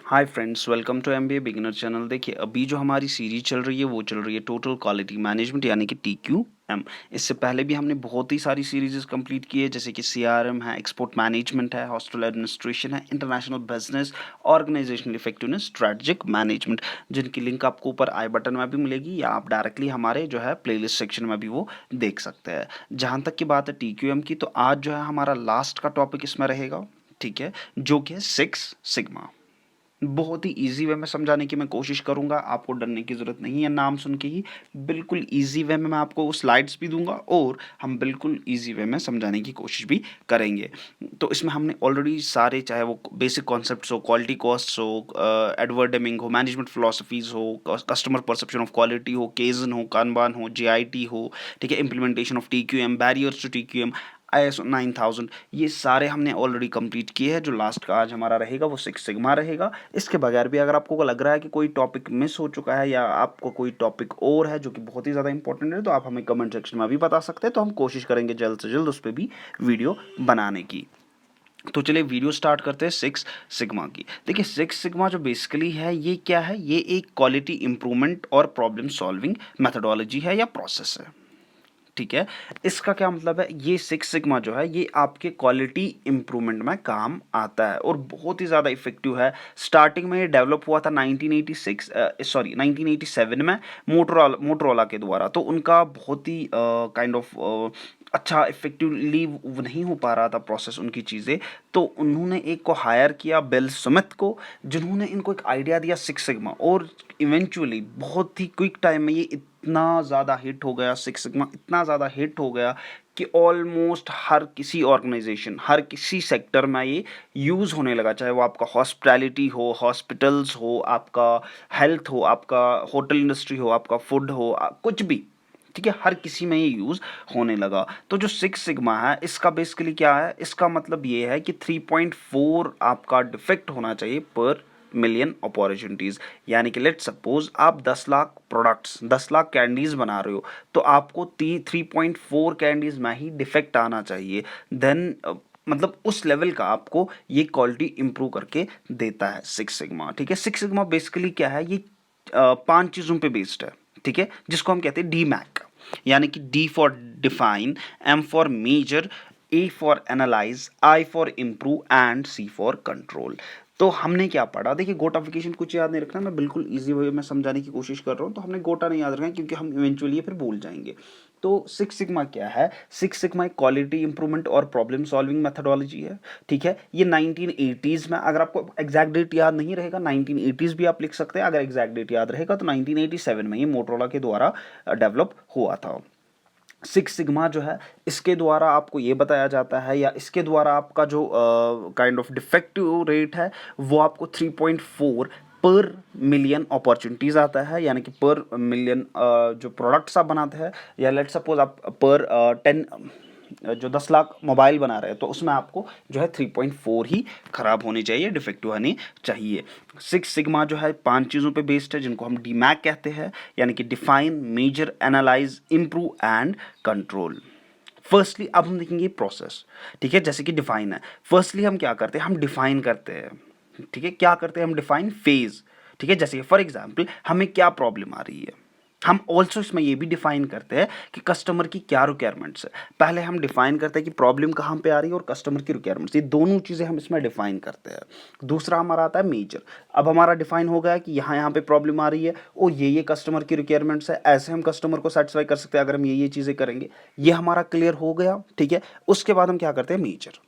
Hi friends, welcome to MBA beginner channel. देखिए, अभी जो हमारी सीरीज चल रही है वो चल रही है टोटल क्वालिटी मैनेजमेंट यानी कि TQM। इससे पहले भी हमने बहुत ही सारी सीरीजेस कंप्लीट की है, जैसे कि CRM है, एक्सपोर्ट मैनेजमेंट है, हॉस्टल एडमिनिस्ट्रेशन है, international business, organisational effectiveness, strategic management, जिनकी लिंक आपको ऊपर आई बटन में भी मिलेगी या आप डायरेक्टली हमारे जो है प्लेलिस्ट सेक्शन में भी वो देख सकते हैं। जहाँ तक की बात है TQM की, तो आज जो है हमारा लास्ट का टॉपिक इसमें रहेगा, ठीक है, जो कि है 6 सिग्मा। बहुत ही ईजी वे में समझाने की मैं कोशिश करूंगा, आपको डरने की ज़रूरत नहीं है। नाम सुन के ही बिल्कुल ईजी वे में मैं आपको स्लाइड्स भी दूंगा और हम बिल्कुल ईजी वे में समझाने की कोशिश भी करेंगे। तो इसमें हमने ऑलरेडी सारे, चाहे वो बेसिक कॉन्सेप्ट्स हो, क्वालिटी कॉस्ट्स हो, एडवर्ड डेमिंग हो, मैनेजमेंट फिलोसफीज हो, कस्टमर परसेप्शन ऑफ क्वालिटी हो, केजन हो, कानबान हो, JIT हो, ठीक है, implementation of TQM, barriers to TQM, ISO 9000, ये सारे हमने ऑलरेडी कंप्लीट किए हैं। जो लास्ट का आज हमारा रहेगा वो 6 सिग्मा रहेगा। इसके बगैर भी अगर आपको लग रहा है कि कोई टॉपिक मिस हो चुका है या आपको कोई टॉपिक और है जो कि बहुत ही ज़्यादा इंपॉर्टेंट है, तो आप हमें कमेंट सेक्शन में भी बता सकते हैं, तो हम कोशिश करेंगे जल्द से जल्द उस पर भी वीडियो बनाने की। तो चलिए वीडियो स्टार्ट करते हैं 6 सिग्मा की। देखिए, 6 सिग्मा जो बेसिकली है ये क्या है, ये एक क्वालिटी इंप्रूवमेंट और प्रॉब्लम सॉल्विंग मेथडोलॉजी है या प्रोसेस है, ठीक है। इसका क्या मतलब है, ये 6 सिग्मा जो है ये आपके क्वालिटी इंप्रूवमेंट में काम आता है और बहुत ही ज़्यादा इफेक्टिव है। स्टार्टिंग में ये डेवलप हुआ था 1987 में मोटरोला के द्वारा। तो उनका बहुत ही काइंड ऑफ अच्छा इफेक्टिवली नहीं हो पा रहा था प्रोसेस उनकी चीज़ें। तो उन्होंने एक को हायर किया, बिल स्मिथ को, जिन्होंने इनको एक आइडिया दिया 6 सिग्मा, और इवेंचुअली बहुत ही क्विक टाइम में ये इतना ज़्यादा हिट हो गया, 6 सिग्मा इतना ज़्यादा हिट हो गया कि ऑलमोस्ट हर किसी ऑर्गेनाइजेशन, हर किसी सेक्टर में ये यूज़ होने लगा। चाहे वो आपका हॉस्पिटैलिटी हो, हॉस्पिटल्स हो, आपका हेल्थ हो, आपका होटल इंडस्ट्री हो, आपका फूड हो, कुछ भी, ठीक है, हर किसी में ये यूज़ होने लगा। तो जो 6 सिग्मा है इसका बेसिकली क्या है, इसका मतलब ये है कि 3.4 आपका डिफेक्ट होना चाहिए पर मिलियन अपॉर्चुनिटीज़। यानी कि लेट सपोज आप 10 लाख प्रोडक्ट्स, 10 लाख कैंडीज़ बना रहे हो, तो आपको 3.4 कैंडीज़ में ही डिफेक्ट आना चाहिए। देन मतलब उस लेवल का आपको ये क्वालिटी इंप्रूव करके देता है 6 सिग्मा, ठीक है। 6 सिग्मा बेसिकली क्या है, ये 5 चीज़ों पे बेस्ड है, ठीक है, जिसको हम कहते हैं DMAC, यानी कि D for define, M for measure, A for analyse, I for improve and C for control. तो हमने क्या पढ़ा, देखिए गोटाफिकेशन कुछ याद नहीं रखना, मैं बिल्कुल इजी वे में समझाने की कोशिश कर रहा हूँ। तो हमने गोटा नहीं याद रखना क्योंकि हम इवेंचुअली फिर भूल जाएंगे। तो 6 सिग्मा क्या है, 6 सिग्मा एक क्वालिटी इंप्रूवमेंट और प्रॉब्लम सॉल्विंग मेथडोलॉजी है, ठीक है। ये 1980s में, अगर आपको एग्जैक्ट डेट याद नहीं रहेगा 1980s भी आप लिख सकते हैं, अगर एग्जैक्ट डेट याद रहेगा तो 1987 में ये मोटरोला के द्वारा डेवलप हुआ था। 6 सिग्मा जो है इसके द्वारा आपको ये बताया जाता है, या इसके द्वारा आपका जो काइंड ऑफ डिफेक्टिव रेट है वो आपको 3.4 पर मिलियन अपॉर्चुनिटीज़ आता है, यानी कि पर मिलियन जो प्रोडक्ट्स आप बनाते हैं, या लेट सपोज आप पर 10 जो 10 लाख मोबाइल बना रहे हैं, तो उसमें आपको जो है 3.4 ही खराब होनी चाहिए, डिफेक्टिव आनी चाहिए। 6 सिग्मा जो है 5 चीज़ों पे बेस्ड है, जिनको हम DMAC कहते हैं, यानी कि define, measure, analyse, improve and control. Firstly अब हम देखेंगे प्रोसेस, ठीक है, जैसे कि डिफाइन है। फर्स्टली हम क्या करते हैं, हम डिफाइन करते हैं, ठीक है, क्या करते हैं हम, डिफाइन फेज, ठीक है। जैसे फॉर एग्जाम्पल हमें क्या प्रॉब्लम आ रही है, हम ऑल्सो इसमें ये भी डिफाइन करते हैं कि कस्टमर की क्या रिक्वायरमेंट्स है। पहले हम डिफाइन करते हैं कि प्रॉब्लम कहाँ पे आ रही है और कस्टमर की रिक्वायरमेंट्स, ये दोनों चीज़ें हम इसमें डिफाइन करते हैं। दूसरा हमारा आता है मेजर। अब हमारा डिफाइन हो गया कि यहाँ यहाँ पे प्रॉब्लम आ रही है और ये कस्टमर की रिक्वायरमेंट्स है, ऐसे हम कस्टमर को सेटिस्फाई कर सकते हैं अगर हम ये चीज़ें करेंगे। ये हमारा क्लियर हो गया, ठीक है। उसके बाद हम क्या करते हैं, मेजर।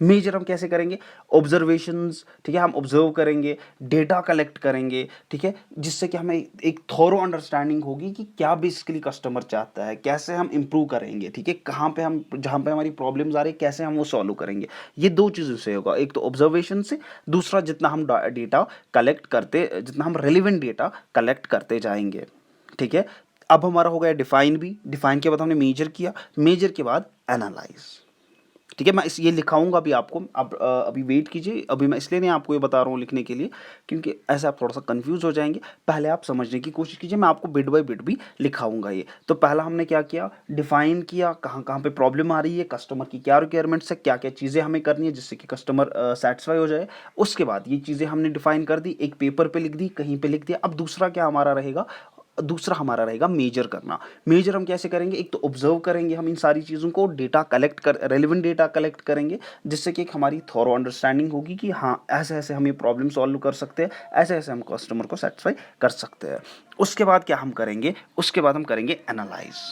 मेजर हम कैसे करेंगे, ऑब्जर्वेशंस, ठीक है, हम ऑब्जर्व करेंगे, डेटा कलेक्ट करेंगे, ठीक है, जिससे कि हमें एक थोरो अंडरस्टैंडिंग होगी कि क्या बेसिकली कस्टमर चाहता है, कैसे हम इंप्रूव करेंगे, ठीक है, कहाँ पे हम, जहाँ पे हमारी प्रॉब्लम्स आ रही है कैसे हम वो सॉल्व करेंगे। ये दो चीज़ों से होगा, एक तो ऑब्जर्वेशन से, दूसरा जितना हम डेटा कलेक्ट करते, जितना हम रेलिवेंट डेटा कलेक्ट करते जाएंगे, ठीक है। अब हमारा हो गया डिफाइन भी, डिफाइन के बाद हमने मेजर किया, मेजर के बाद एनालाइज, ठीक है, मैं इस ये लिखाऊंगा भी आपको, आप अभी वेट कीजिए, अभी मैं इसलिए नहीं आपको ये बता रहा हूँ लिखने के लिए क्योंकि ऐसे आप थोड़ा सा कंफ्यूज हो जाएंगे। पहले आप समझने की कोशिश कीजिए, मैं आपको बिट बाय बिट भी लिखाऊंगा ये। तो पहला हमने क्या किया, डिफाइन किया कहाँ कहाँ पे प्रॉब्लम आ रही है, कस्टमर की क्या रिक्वायरमेंट्स है, क्या क्या चीज़ें हमें करनी है जिससे कि कस्टमर सेटिस्फाई हो जाए। उसके बाद ये चीज़ें हमने डिफाइन कर दी, एक पेपर पे लिख दी, कहीं पे लिख दिया। अब दूसरा क्या हमारा रहेगा, दूसरा हमारा रहेगा मेजर करना। मेजर हम कैसे करेंगे, एक तो ऑब्जर्व करेंगे हम इन सारी चीज़ों को, डेटा कलेक्ट कर, रेलिवेंट डेटा कलेक्ट करेंगे जिससे कि एक हमारी थॉरो अंडरस्टैंडिंग होगी कि हाँ ऐसे ऐसे हम ये प्रॉब्लम सॉल्व कर सकते हैं, ऐसे ऐसे हम कस्टमर को सेटिस्फाई कर सकते हैं। उसके बाद क्या हम करेंगे, उसके बाद हम करेंगे एनालाइज।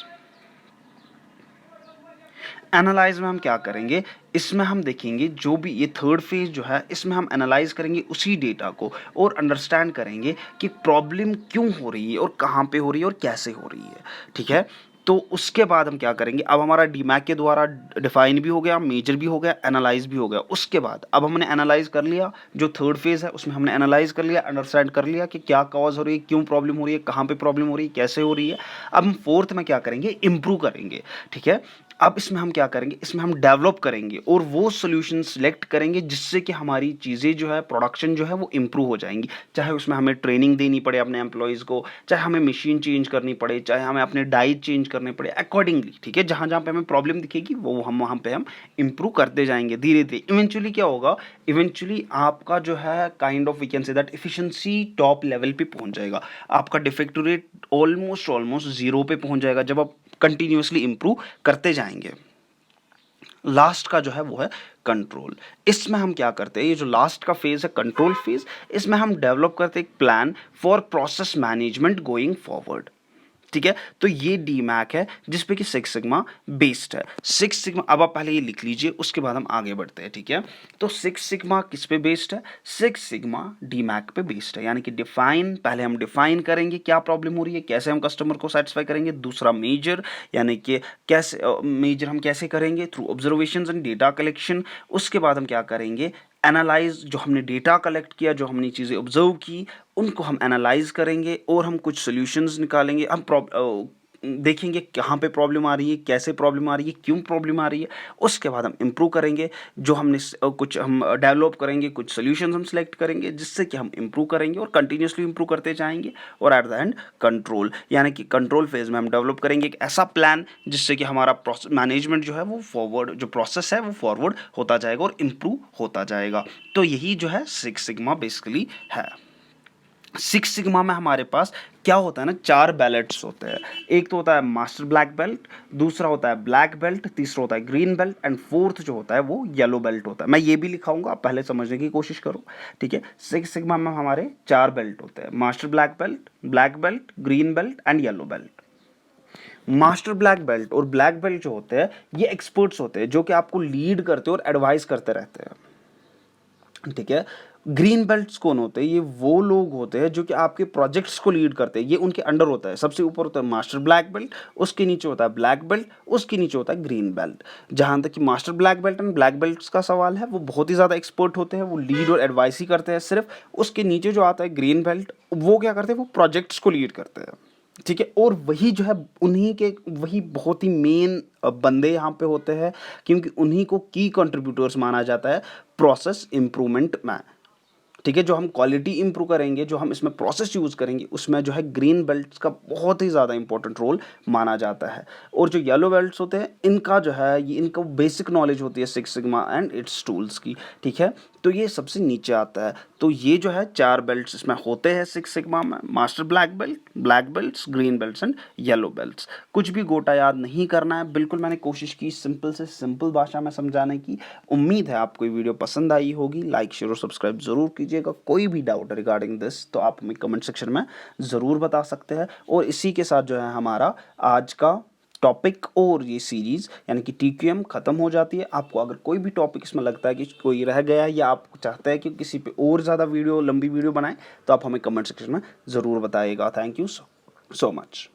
एनालाइज में हम क्या करेंगे, इसमें हम देखेंगे जो भी ये थर्ड फेज जो है इसमें हम एनालाइज करेंगे उसी डेटा को और अंडरस्टैंड करेंगे कि प्रॉब्लम क्यों हो रही है और कहाँ पे हो रही है और कैसे हो रही है। ठीक है, तो उसके बाद हम क्या करेंगे, अब हमारा डीमैक के द्वारा डिफाइन भी हो गया, मेजर भी हो गया, एनालाइज भी हो गया। उसके बाद अब हमने एनालाइज कर लिया, जो थर्ड फेज है उसमें हमने एनालाइज कर लिया, अंडरस्टैंड कर लिया कि क्या कॉज हो रही है, क्यों प्रॉब्लम हो रही है, कहाँ पे प्रॉब्लम हो रही है, कैसे हो रही है। अब हम फोर्थ में क्या करेंगे, इम्प्रूव करेंगे। ठीक है, अब इसमें हम क्या करेंगे, इसमें हम डेवलप करेंगे और वो सोल्यूशन सिलेक्ट करेंगे जिससे कि हमारी चीज़ें जो है, प्रोडक्शन जो है वो इम्प्रूव हो जाएंगी। चाहे उसमें हमें ट्रेनिंग देनी पड़े अपने एम्प्लॉयज़ को, चाहे हमें मशीन चेंज करनी पड़े, चाहे हमें अपने डाइट चेंज करने पड़े अकॉर्डिंगली। ठीक है, जहाँ जहाँ पे हमें प्रॉब्लम दिखेगी वो हम वहाँ पे हम इम्प्रूव करते जाएंगे धीरे धीरे। इवेंचुअली क्या होगा, इवेंचुअली आपका जो है kind of we can say that efficiency top level पे पहुँच जाएगा, आपका डिफेक्टिव रेट ऑलमोस्ट जीरो पे पहुँच जाएगा जब आप कंटिन्यूसली इंप्रूव करते जाएंगे। लास्ट का जो है वो है कंट्रोल। इसमें हम क्या करते हैं, ये जो लास्ट का फेज है कंट्रोल फेज, इसमें हम डेवलप करते हैं एक plan for process management going forward. ठीक है, तो ये डीमैक है जिसपे कि सिक्स सिग्मा बेस्ड है। सिक्स सिग्मा, अब आप पहले ये लिख लीजिए उसके बाद हम आगे बढ़ते हैं। ठीक है, तो सिक्स सिग्मा किस पे बेस्ड है, सिक्स सिग्मा डीमैक पे बेस्ड है। यानी कि डिफाइन, पहले हम डिफाइन करेंगे क्या प्रॉब्लम हो रही है, कैसे हम कस्टमर को सेटिस्फाई करेंगे। दूसरा मेजर, यानी कि कैसे मेजर हम कैसे करेंगे, through observations and data collection. उसके बाद हम क्या करेंगे, एनालाइज, जो हमने डेटा कलेक्ट किया, जो हमने चीज़ें ऑब्जर्व की उनको हम एनालाइज करेंगे और हम कुछ सॉल्यूशंस निकालेंगे। हम देखेंगे कहाँ पे प्रॉब्लम आ रही है, कैसे प्रॉब्लम आ रही है, क्यों प्रॉब्लम आ रही है। उसके बाद हम इम्प्रूव करेंगे, जो हमने कुछ हम डेवलप करेंगे, कुछ सॉल्यूशंस हम सेलेक्ट करेंगे जिससे कि हम इम्प्रूव करेंगे और कंटिन्यूसली इम्प्रूव करते जाएंगे। और एट द एंड कंट्रोल, यानी कि कंट्रोल फेज में हम डेवलप करेंगे एक ऐसा प्लान जिससे कि हमारा प्रोसेस मैनेजमेंट जो है वो फॉरवर्ड, जो प्रोसेस है वो फॉरवर्ड होता जाएगा और इम्प्रूव होता जाएगा। तो यही जो है सिक्स सिग्मा बेसिकली है। सिक्स सिग्मा में हमारे पास क्या होता है ना, चार बेल्ट्स होते हैं। एक तो होता है मास्टर ब्लैक बेल्ट, दूसरा होता है ब्लैक बेल्ट, तीसरा होता है ग्रीन बेल्ट एंड फोर्थ जो होता है वो येलो बेल्ट होता है। मैं ये भी लिखाऊंगा, आप पहले समझने की कोशिश करो। ठीक है, सिक्स सिग्मा में हमारे चार बेल्ट होते हैं, master black belt, green belt and yellow belt. Master black belt और ब्लैक बेल्ट जो होते हैं ये एक्सपर्ट्स होते हैं जो कि आपको लीड करते और एडवाइस करते रहते हैं। ठीक है, ग्रीन बेल्ट्स कौन होते हैं, ये वो लोग होते हैं जो कि आपके प्रोजेक्ट्स को लीड करते हैं, ये उनके अंडर होता है। सबसे ऊपर होता है मास्टर ब्लैक बेल्ट, उसके नीचे होता है ब्लैक बेल्ट, उसके नीचे होता है ग्रीन बेल्ट। जहां तक कि master black belt and black belts का सवाल है, वो बहुत ही ज़्यादा एक्सपर्ट होते हैं, वो लीड और एडवाइस ही करते हैं सिर्फ। उसके नीचे जो आता है ग्रीन बेल्ट, वो क्या करते हैं, वो प्रोजेक्ट्स को लीड करते हैं। ठीक है, और वही जो है उन्हीं के, वही बहुत ही मेन बंदे यहाँ पे होते हैं क्योंकि उन्हीं को की कंट्रीब्यूटर्स माना जाता है प्रोसेस इंप्रूवमेंट में। ठीक है, जो हम क्वालिटी इंप्रूव करेंगे, जो हम इसमें प्रोसेस यूज़ करेंगे उसमें जो है ग्रीन बेल्ट्स का बहुत ही ज़्यादा इंपॉर्टेंट रोल माना जाता है। और जो येलो बेल्ट्स होते हैं इनका जो है ये, इनको बेसिक नॉलेज होती है six sigma and it's tools की। ठीक है, तो ये सबसे नीचे आता है। तो ये जो है चार बेल्ट्स इसमें होते हैं सिक्स सिग्मा में, master black belt, black belts, green belts and yellow belts. कुछ भी गोटा याद नहीं करना है, बिल्कुल मैंने कोशिश की सिंपल से सिंपल भाषा में समझाने की। उम्मीद है आपको ये वीडियो पसंद आई होगी। लाइक शेयर और सब्सक्राइब जरूर कीजिएगा। कोई भी डाउट रिगार्डिंग दिस तो आप हमें कमेंट सेक्शन में ज़रूर बता सकते हैं। और इसी के साथ जो है हमारा आज का टॉपिक और ये सीरीज़ यानी कि TQM ख़त्म हो जाती है। आपको अगर कोई भी टॉपिक इसमें लगता है कि कोई रह गया या आप चाहते हैं कि किसी पे और ज़्यादा वीडियो, लंबी वीडियो बनाएं तो आप हमें कमेंट सेक्शन में ज़रूर बताइएगा। Thank you so much.